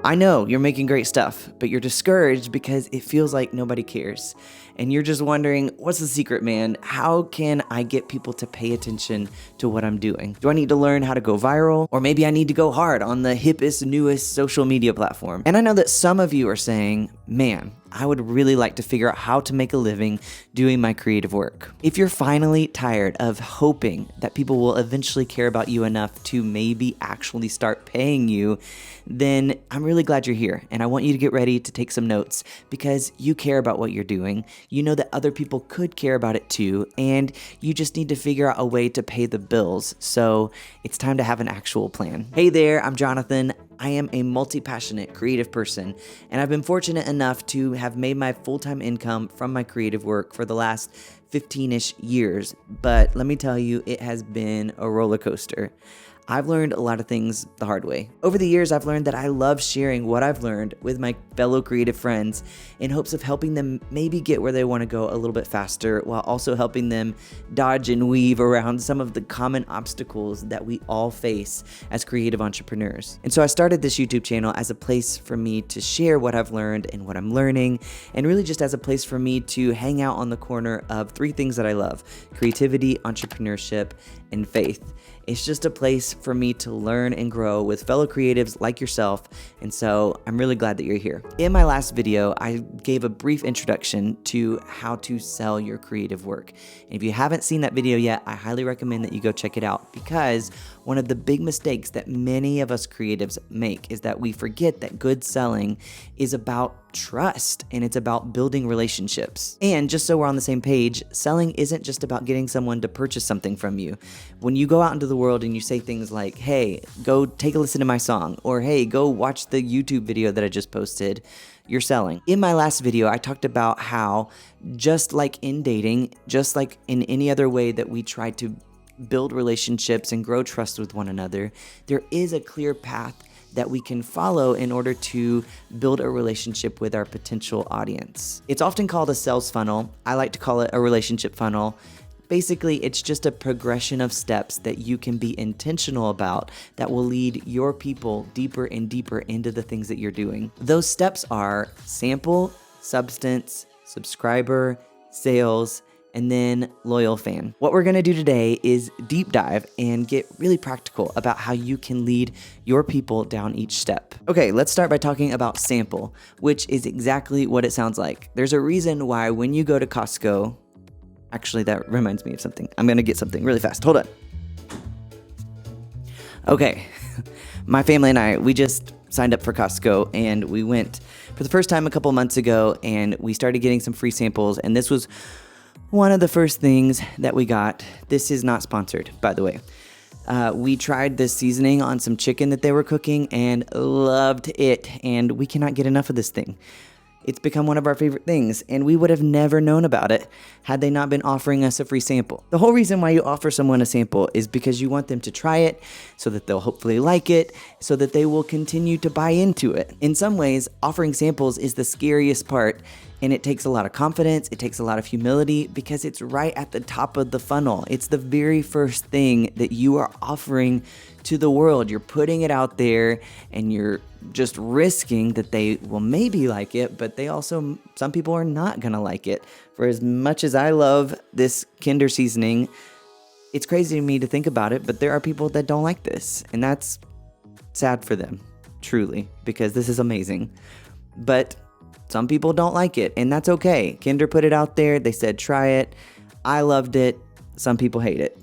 I know you're making great stuff, but you're discouraged because it feels like nobody cares. And you're just wondering, what's the secret, man? How can I get people to pay attention to what I'm doing? Do I need to learn how to go viral? Or maybe I need to go hard on the hippest, newest social media platform? And I know that some of you are saying, man, I would really like to figure out how to make a living doing my creative work. If you're finally tired of hoping that people will eventually care about you enough to maybe actually start paying you, then I'm really glad you're here. And I want you to get ready to take some notes because you care about what you're doing. You know that other people could care about it too, and you just need to figure out a way to pay the bills. So it's time to have an actual plan. Hey there, I'm Jonathan. I am a multi-passionate creative person, and I've been fortunate enough to have made my full-time income from my creative work for the last 15-ish years. But let me tell you, it has been a roller coaster. I've learned a lot of things the hard way. Over the years, I've learned that I love sharing what I've learned with my fellow creative friends in hopes of helping them maybe get where they want to go a little bit faster, while also helping them dodge and weave around some of the common obstacles that we all face as creative entrepreneurs. And so I started this YouTube channel as a place for me to share what I've learned and what I'm learning, and really just as a place for me to hang out on the corner of three things that I love: creativity, entrepreneurship, and faith. It's just a place for me to learn and grow with fellow creatives like yourself, and so I'm really glad that you're here. In my last video, I gave a brief introduction to how to sell your creative work. And if you haven't seen that video yet, I highly recommend that you go check it out, because one of the big mistakes that many of us creatives make is that we forget that good selling is about trust, and it's about building relationships. And just so we're on the same page, selling isn't just about getting someone to purchase something from you. When you go out into the world and you say things like, hey, go take a listen to my song, or hey, go watch the YouTube video that I just posted, you're selling. In my last video, I talked about how, just like in dating, just like in any other way that we try to build relationships and grow trust with one another, there is a clear path that we can follow in order to build a relationship with our potential audience. It's often called a sales funnel. I like to call it a relationship funnel. Basically, it's just a progression of steps that you can be intentional about that will lead your people deeper and deeper into the things that you're doing. Those steps are sample, substance, subscriber, sales, and then loyal fan. What we're gonna do today is deep dive and get really practical about how you can lead your people down each step. Okay, let's start by talking about sample, which is exactly what it sounds like. There's a reason why when you go to Costco, actually that reminds me of something. I'm gonna get something really fast, hold on. Okay, my family and I, we just signed up for Costco, and we went for the first time a couple months ago, and we started getting some free samples, and this was one of the first things that we got. This is not sponsored, by the way. We tried this seasoning on some chicken that they were cooking and loved it, and we cannot get enough of this thing. It's become one of our favorite things, and we would have never known about it had they not been offering us a free sample. The whole reason why you offer someone a sample is because you want them to try it so that they'll hopefully like it, so that they will continue to buy into it. In some ways, offering samples is the scariest part, and it takes a lot of confidence, it takes a lot of humility, because it's right at the top of the funnel. It's the very first thing that you are offering to the world. You're putting it out there, and you're just risking that they will maybe like it, but some people are not gonna like it. For as much as I love this Kinder seasoning, it's crazy to me to think about it, but there are people that don't like this, and that's sad for them, truly, because this is amazing. But some people don't like it, and that's okay. Kinder put it out there. They said, try it. I loved it. Some people hate it.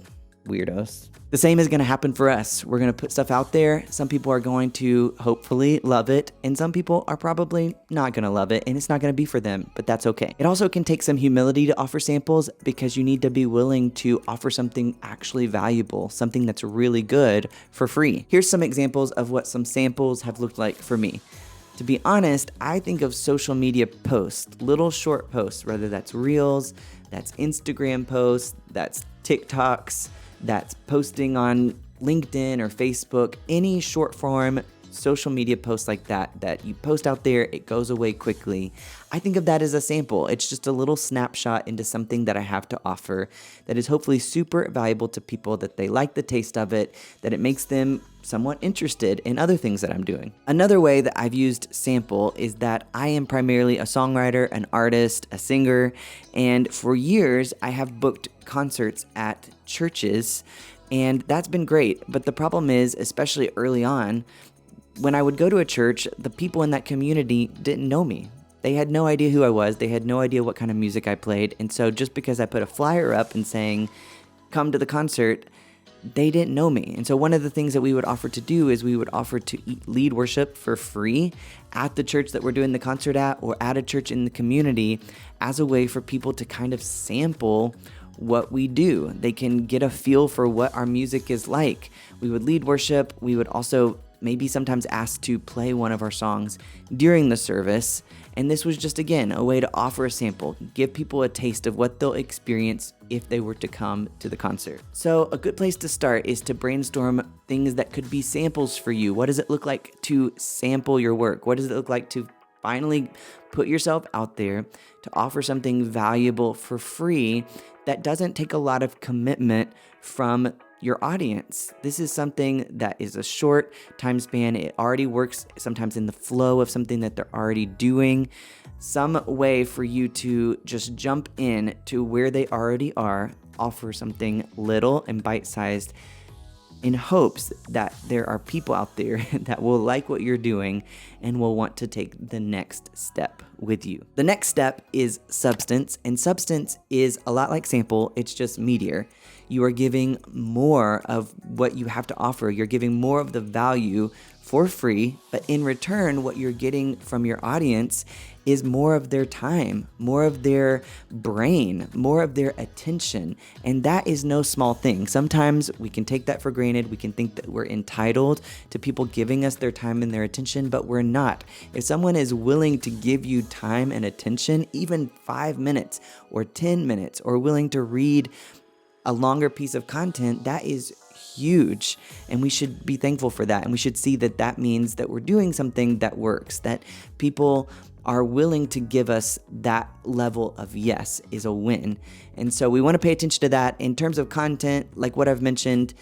Weirdos. The same is going to happen for us. We're going to put stuff out there. Some people are going to hopefully love it, and some people are probably not going to love it, and it's not going to be for them, but that's okay. It also can take some humility to offer samples, because you need to be willing to offer something actually valuable, something that's really good for free. Here's some examples of what some samples have looked like for me. To be honest, I think of social media posts, little short posts, whether that's Reels, that's Instagram posts, that's TikToks, that's posting on LinkedIn or Facebook, any short form social media posts like that you post out there, it goes away quickly. I think of that as a sample. It's just a little snapshot into something that I have to offer that is hopefully super valuable to people, that they like the taste of it, that it makes them somewhat interested in other things that I'm doing. Another way that I've used sample is that I am primarily a songwriter, an artist, a singer, and for years I have booked concerts at churches, and that's been great. But the problem is, especially early on, when I would go to a church, the people in that community didn't know me. They had no idea who I was. They had no idea what kind of music I played. And so just because I put a flyer up and saying, come to the concert, they didn't know me. And so one of the things that we would offer to do is we would offer to lead worship for free at the church that we're doing the concert at, or at a church in the community, as a way for people to kind of sample what we do. They can get a feel for what our music is like. We would lead worship. We would also maybe sometimes ask to play one of our songs during the service. And this was just, again, a way to offer a sample, give people a taste of what they'll experience if they were to come to the concert. So a good place to start is to brainstorm things that could be samples for you. What does it look like to sample your work? What does it look like to finally put yourself out there to offer something valuable for free that doesn't take a lot of commitment from your audience? This is something that is a short time span. It already works sometimes in the flow of something that they're already doing. Some way for you to just jump in to where they already are, offer something little and bite-sized, in hopes that there are people out there that will like what you're doing and will want to take the next step with you. The next step is substance, and substance is a lot like sample. It's just meatier. You are giving more of what you have to offer. You're giving more of the value for free, but in return, what you're getting from your audience is more of their time, more of their brain, more of their attention. And that is no small thing. Sometimes we can take that for granted. We can think that we're entitled to people giving us their time and their attention, but we're not. If someone is willing to give you time and attention, even 5 minutes or 10 minutes, or willing to read a longer piece of content, that is huge. And we should be thankful for that. And we should see that that means that we're doing something that works, that people are willing to give us that level of yes is a win. And so we want to pay attention to that. In terms of content, like what I've mentioned,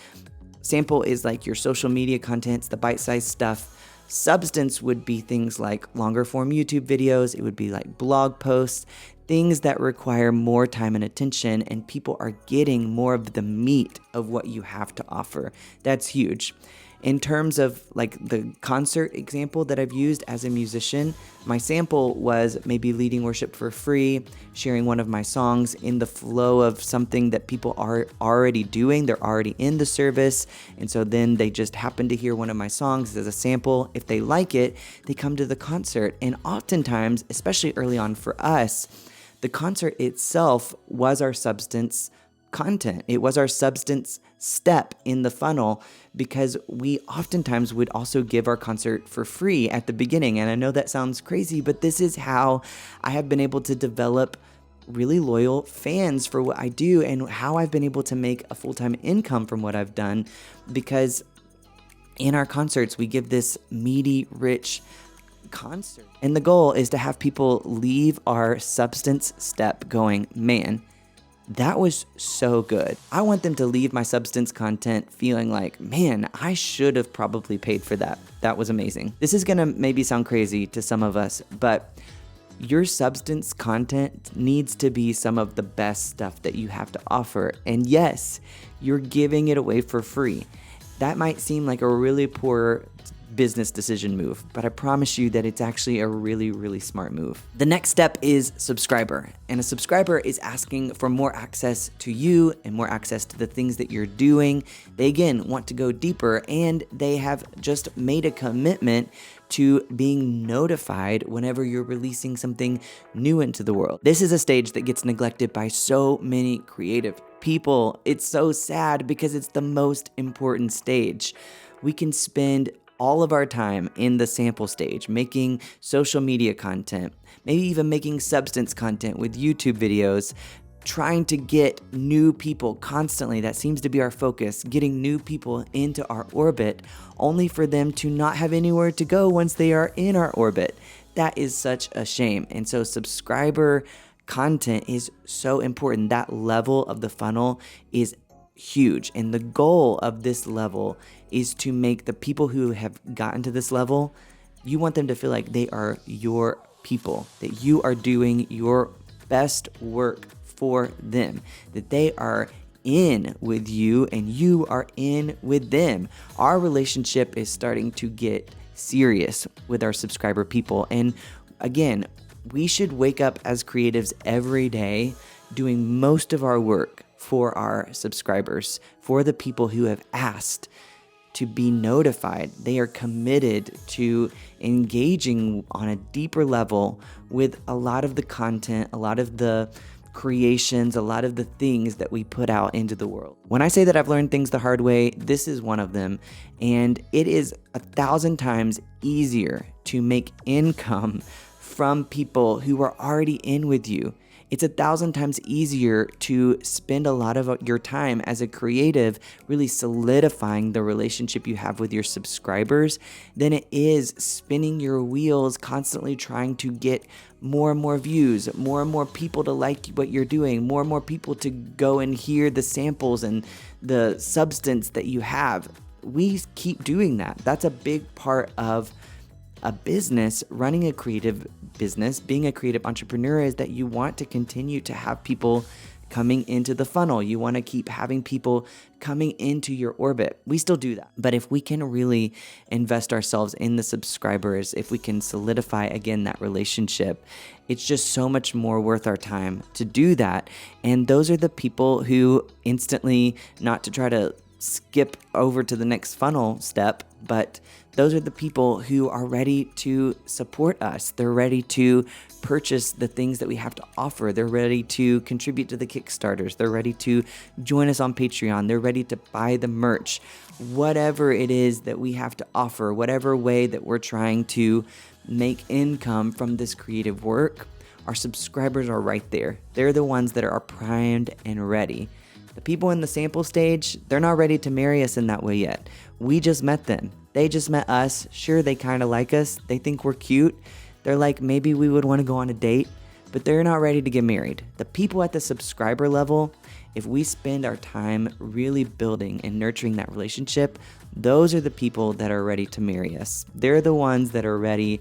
sample is like your social media contents, the bite-sized stuff. Substance would be things like longer form YouTube videos. It would be like blog posts, things that require more time and attention, and people are getting more of the meat of what you have to offer. That's huge. In terms of like the concert example that I've used as a musician, my sample was maybe leading worship for free, sharing one of my songs in the flow of something that people are already doing. They're already in the service. And so then they just happen to hear one of my songs as a sample. If they like it, they come to the concert. And oftentimes, especially early on for us, the concert itself was our substance content. It was our substance step in the funnel, because we oftentimes would also give our concert for free at the beginning. And I know that sounds crazy, but this is how I have been able to develop really loyal fans for what I do, and how I've been able to make a full-time income from what I've done, because in our concerts, we give this meaty, rich concert. And the goal is to have people leave our substance step going, man, that was so good. I want them to leave my substance content feeling like, man, I should have probably paid for that. That was amazing. This is gonna maybe sound crazy to some of us, but your substance content needs to be some of the best stuff that you have to offer. And yes, you're giving it away for free. That might seem like a really poor business decision move, but I promise you that it's actually a really, really smart move. The next step is subscriber. And a subscriber is asking for more access to you and more access to the things that you're doing. They, again, want to go deeper, and they have just made a commitment to being notified whenever you're releasing something new into the world. This is a stage that gets neglected by so many creative people. It's so sad because it's the most important stage. We can spend all of our time in the sample stage, making social media content, maybe even making substance content with YouTube videos, trying to get new people constantly. That seems to be our focus, getting new people into our orbit, only for them to not have anywhere to go once they are in our orbit. That is such a shame. And so subscriber content is so important. That level of the funnel is huge. And the goal of this level is to make the people who have gotten to this level, you want them to feel like they are your people, that you are doing your best work for them, that they are in with you and you are in with them. Our relationship is starting to get serious with our subscriber people. And again, we should wake up as creatives every day doing most of our work for our subscribers, for the people who have asked to be notified. They are committed to engaging on a deeper level with a lot of the content, a lot of the creations, a lot of the things that we put out into the world. When I say that I've learned things the hard way, this is one of them. And it is 1,000 times easier to make income from people who are already in with you. It's 1,000 times easier to spend a lot of your time as a creative really solidifying the relationship you have with your subscribers than it is spinning your wheels, constantly trying to get more and more views, more and more people to like what you're doing, more and more people to go and hear the samples and the substance that you have. We keep doing that. That's a big part of a business, running a creative business, being a creative entrepreneur, is that you want to continue to have people coming into the funnel. You want to keep having people coming into your orbit. We still do that. But if we can really invest ourselves in the subscribers, if we can solidify again that relationship, it's just so much more worth our time to do that. And those are the people who instantly, not to try to skip over to the next funnel step, but those are the people who are ready to support us. They're ready to purchase the things that we have to offer. They're ready to contribute to the Kickstarters. They're ready to join us on Patreon. They're ready to buy the merch. Whatever it is that we have to offer, whatever way that we're trying to make income from this creative work, our subscribers are right there. They're the ones that are primed and ready. The people in the sample stage, they're not ready to marry us in that way yet. We just met them. They just met us. Sure, they kind of like us. They think we're cute. They're like, maybe we would want to go on a date, but they're not ready to get married. The people at the subscriber level, if we spend our time really building and nurturing that relationship, those are the people that are ready to marry us. They're the ones that are ready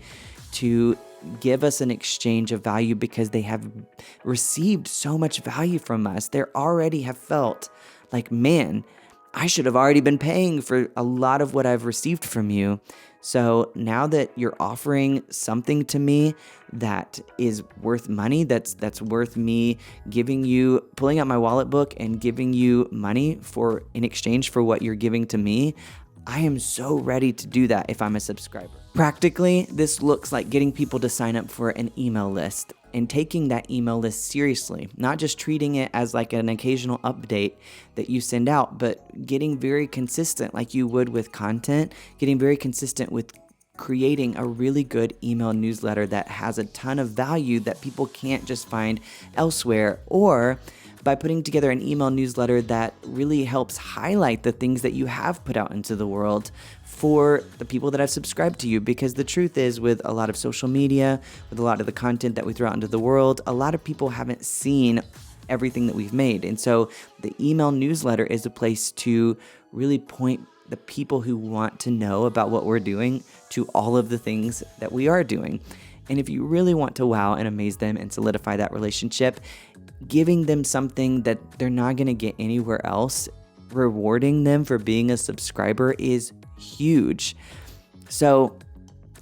to give us an exchange of value because they have received so much value from us. They already have felt like, man, I should have already been paying for a lot of what I've received from you. So now that you're offering something to me that is worth money, that's worth me giving you, pulling out my wallet book and giving you money for in exchange for what you're giving to me, I am so ready to do that if I'm a subscriber. Practically, this looks like getting people to sign up for an email list and taking that email list seriously, not just treating it as like an occasional update that you send out, but getting very consistent like you would with content, getting very consistent with creating a really good email newsletter that has a ton of value that people can't just find elsewhere, or by putting together an email newsletter that really helps highlight the things that you have put out into the world for the people that have subscribed to you. Because the truth is, with a lot of social media, with a lot of the content that we throw out into the world, a lot of people haven't seen everything that we've made. And so the email newsletter is a place to really point the people who want to know about what we're doing to all of the things that we are doing. And if you really want to wow and amaze them and solidify that relationship, giving them something that they're not going to get anywhere else, rewarding them for being a subscriber is huge. So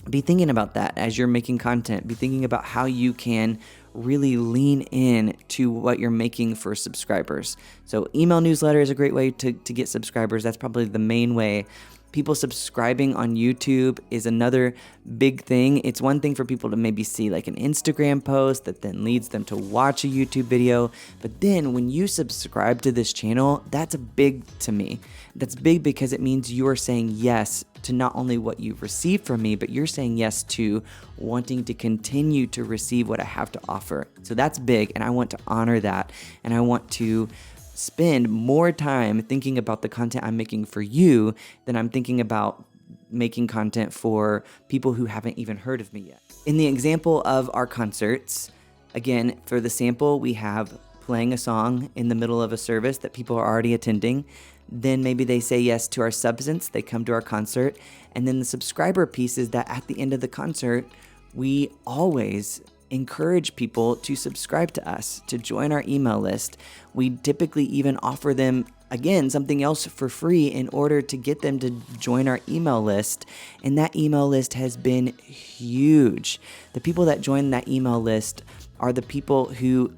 be thinking about that as you're making content. Be thinking about how you can really lean in to what you're making for subscribers. So email newsletter is a great way to get subscribers. That's probably the main way. People subscribing on YouTube is another big thing. It's one thing for people to maybe see like an Instagram post that then leads them to watch a YouTube video. But then when you subscribe to this channel, that's big to me. That's big because it means you are saying yes to not only what you've received from me, but you're saying yes to wanting to continue to receive what I have to offer. So that's big, and I want to honor that. And I want to spend more time thinking about the content I'm making for you than I'm thinking about making content for people who haven't even heard of me yet. In the example of our concerts, again, for the sample, we have playing a song in the middle of a service that people are already attending. Then maybe they say yes to our substance, they come to our concert. And then the subscriber piece is that at the end of the concert, we always encourage people to subscribe to us, to join our email list. We typically even offer them, again, something else for free in order to get them to join our email list. And that email list has been huge. The people that join that email list are the people who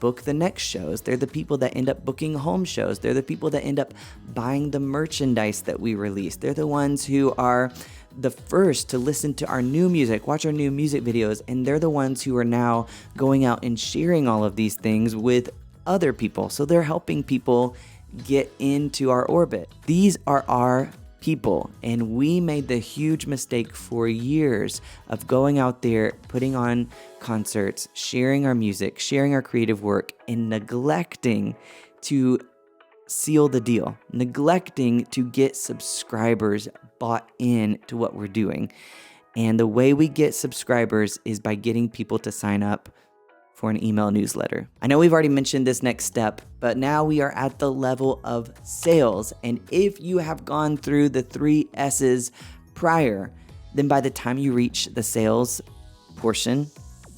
book the next shows. They're the people that end up booking home shows. They're the people that end up buying the merchandise that we release. They're the ones who are the first to listen to our new music, watch our new music videos, and they're the ones who are now going out and sharing all of these things with other people. So they're helping people get into our orbit. These are our people, and we made the huge mistake for years of going out there, putting on concerts, sharing our music, sharing our creative work, and neglecting to seal the deal, neglecting to get subscribers bought in to what we're doing. And the way we get subscribers is by getting people to sign up for an email newsletter. I know we've already mentioned this next step, but now we are at the level of sales. And if you have gone through the 3 S's prior, then by the time you reach the sales portion,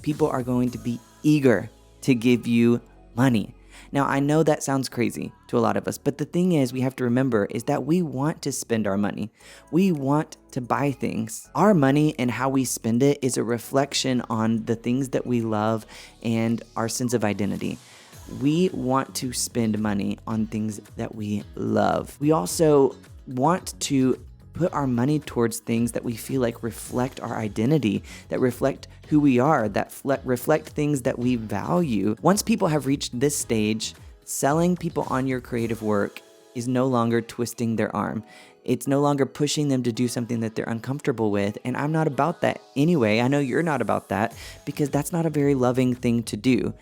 people are going to be eager to give you money. Now, I know that sounds crazy to a lot of us, but the thing is, we have to remember is that we want to spend our money. We want to buy things. Our money and how we spend it is a reflection on the things that we love and our sense of identity. We want to spend money on things that we love. We also want to put our money towards things that we feel like reflect our identity, that reflect who we are, that reflect things that we value. Once people have reached this stage, selling people on your creative work is no longer twisting their arm. It's no longer pushing them to do something that they're uncomfortable with. And I'm not about that anyway. I know you're not about that because that's not a very loving thing to do.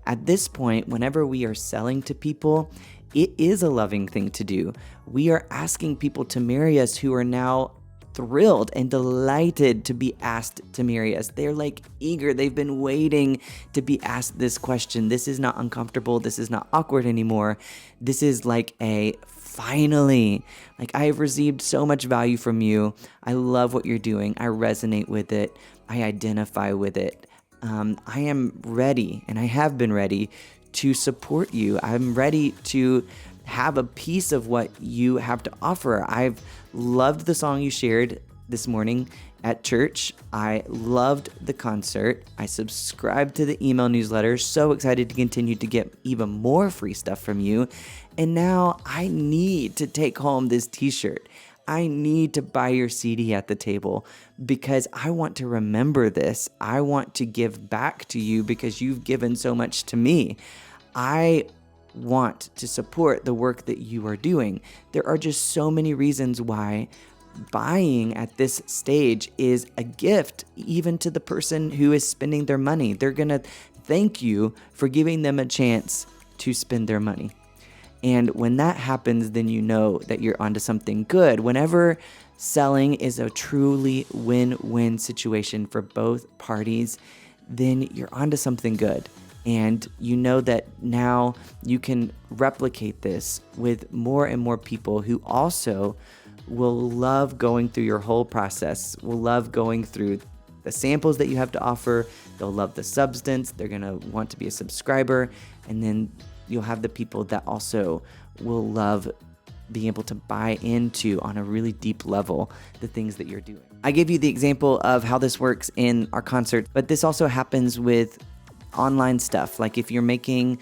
At this point, whenever we are selling to people, it is a loving thing to do. We are asking people to marry us who are now thrilled and delighted to be asked to marry us. They're like eager. They've been waiting to be asked this question. This is not uncomfortable. This is not awkward anymore. This is like a finally, like I have received so much value from you. I love what you're doing. I resonate with it. I identify with it. I am ready, and I have been ready to support you. I'm ready to have a piece of what you have to offer. I've loved the song you shared this morning at church. I loved the concert. I subscribed to the email newsletter. So excited to continue to get even more free stuff from you. And now I need to take home this t-shirt. I need to buy your CD at the table because I want to remember this. I want to give back to you because you've given so much to me. I want to support the work that you are doing. There are just so many reasons why buying at this stage is a gift, even to the person who is spending their money. They're going to thank you for giving them a chance to spend their money. And when that happens, then you know that you're onto something good. Whenever selling is a truly win-win situation for both parties, then you're onto something good. And you know that now you can replicate this with more and more people who also will love going through your whole process, will love going through the samples that you have to offer. They'll love the substance. They're going to want to be a subscriber. And then you'll have the people that also will love being able to buy into on a really deep level the things that you're doing. I gave you the example of how this works in our concert, but this also happens with online stuff. Like if you're making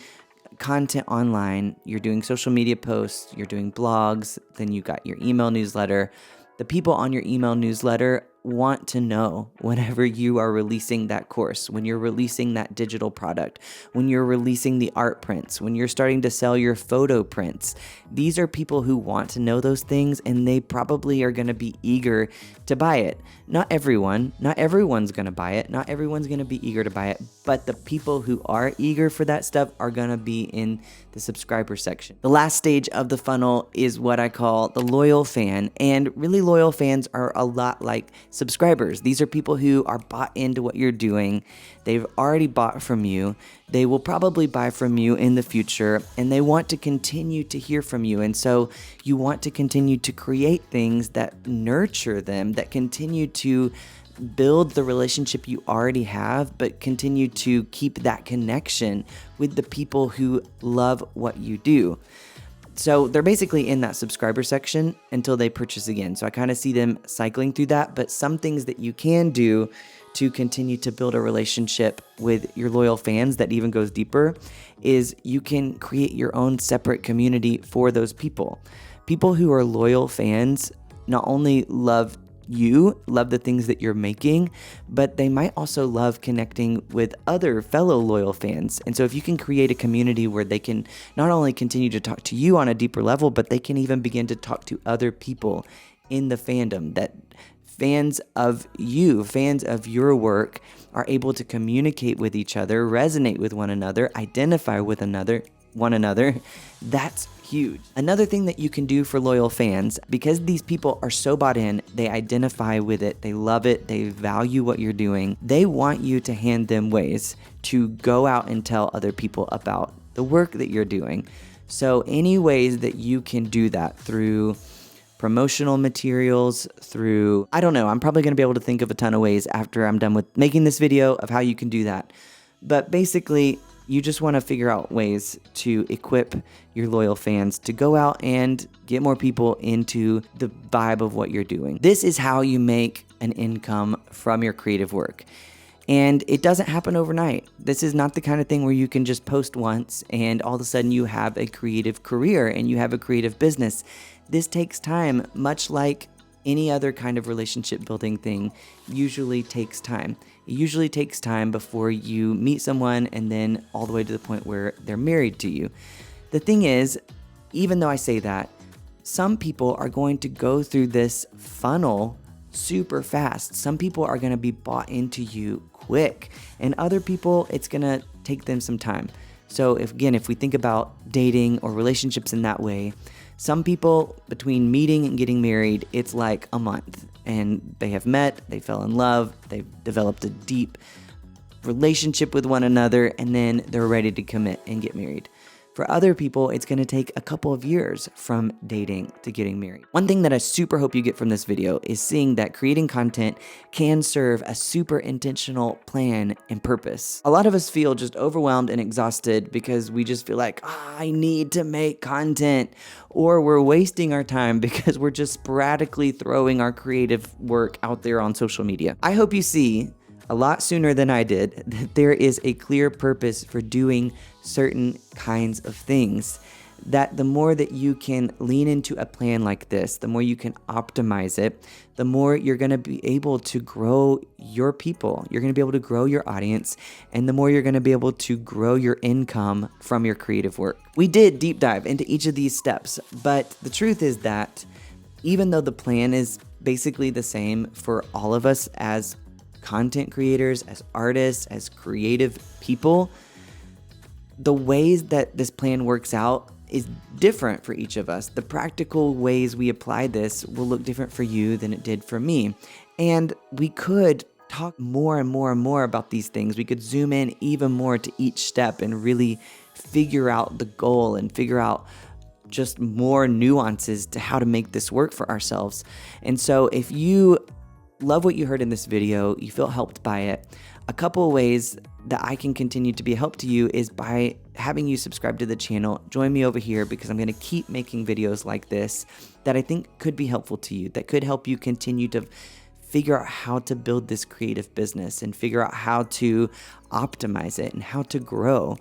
content online, you're doing social media posts, you're doing blogs, then you got your email newsletter. The people on your email newsletter want to know whenever you are releasing that course, when you're releasing that digital product, when you're releasing the art prints, when you're starting to sell your photo prints. These are people who want to know those things, and they probably are going to be eager to buy it. Not everyone's going to buy it. Not everyone's going to be eager to buy it, but the people who are eager for that stuff are going to be in the subscriber section. The last stage of the funnel is what I call the loyal fan, and really loyal fans are a lot like subscribers. These are people who are bought into what you're doing. They've already bought from you. They will probably buy from you in the future, and they want to continue to hear from you. And so you want to continue to create things that nurture them, that continue to build the relationship you already have, but continue to keep that connection with the people who love what you do. So they're basically in that subscriber section until they purchase again. So I kind of see them cycling through that, but some things that you can do to continue to build a relationship with your loyal fans that even goes deeper is you can create your own separate community for those people. People who are loyal fans not only love the things that you're making, but they might also love connecting with other fellow loyal fans. And so if you can create a community where they can not only continue to talk to you on a deeper level, but they can even begin to talk to other people in the fandom, that fans of you, fans of your work are able to communicate with each other, resonate with one another, identify with one another, that's huge. Another thing that you can do for loyal fans, because these people are so bought in, they identify with it, they love it, they value what you're doing, they want you to hand them ways to go out and tell other people about the work that you're doing. So any ways that you can do that through promotional materials, through, I don't know, I'm probably going to be able to think of a ton of ways after I'm done with making this video of how you can do that. But basically, you just want to figure out ways to equip your loyal fans to go out and get more people into the vibe of what you're doing. This is how you make an income from your creative work. And it doesn't happen overnight. This is not the kind of thing where you can just post once and all of a sudden you have a creative career and you have a creative business. This takes time, much like any other kind of relationship building thing usually takes time. It usually takes time before you meet someone and then all the way to the point where they're married to you. The thing is, even though I say that, some people are going to go through this funnel super fast. Some people are going to be bought into you quick, and other people, it's going to take them some time. So if we think about dating or relationships in that way, some people, between meeting and getting married, it's like a month, and they have met, they fell in love, they've developed a deep relationship with one another, and then they're ready to commit and get married. For other people, it's going to take a couple of years from dating to getting married. One thing that I super hope you get from this video is seeing that creating content can serve a super intentional plan and purpose. A lot of us feel just overwhelmed and exhausted because we just feel like, I need to make content, or we're wasting our time because we're just sporadically throwing our creative work out there on social media. I hope you see a lot sooner than I did that there is a clear purpose for doing certain kinds of things, that the more that you can lean into a plan like this, the more you can optimize it, the more you're going to be able to grow your people, you're going to be able to grow your audience, and the more you're going to be able to grow your income from your creative work. We did deep dive into each of these steps, but the truth is that even though the plan is basically the same for all of us as content creators, as artists, as creative people, the ways that this plan works out is different for each of us. The practical ways we apply this will look different for you than it did for me. And we could talk more and more and more about these things. We could zoom in even more to each step and really figure out the goal and figure out just more nuances to how to make this work for ourselves. And so if you love what you heard in this video, you feel helped by it, a couple of ways that I can continue to be a help to you is by having you subscribe to the channel. Join me over here because I'm going to keep making videos like this that I think could be helpful to you, that could help you continue to figure out how to build this creative business and figure out how to optimize it and how to grow.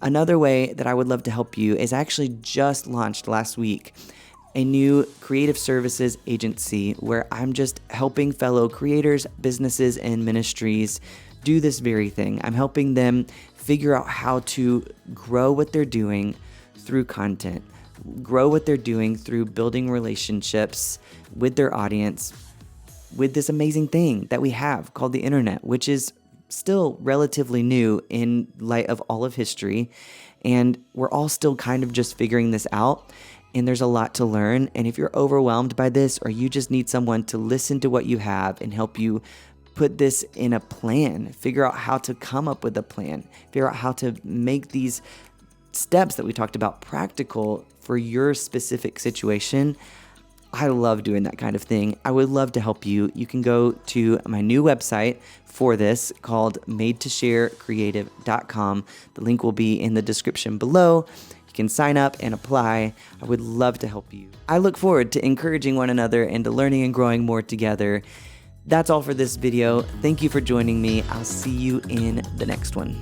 Another way that I would love to help you is I actually just launched last week a new creative services agency where I'm just helping fellow creators, businesses, and ministries do this very thing. I'm helping them figure out how to grow what they're doing through content, grow what they're doing through building relationships with their audience, with this amazing thing that we have called the internet, which is still relatively new in light of all of history. And we're all still kind of just figuring this out. and there's a lot to learn. And if you're overwhelmed by this, or you just need someone to listen to what you have and help you put this in a plan, figure out how to come up with a plan, figure out how to make these steps that we talked about practical for your specific situation, I love doing that kind of thing. I would love to help you. You can go to my new website for this called madetosharecreative.com. The link will be in the description below. You can sign up and apply. I would love to help you. I look forward to encouraging one another and to learning and growing more together. That's all for this video. Thank you for joining me. I'll see you in the next one.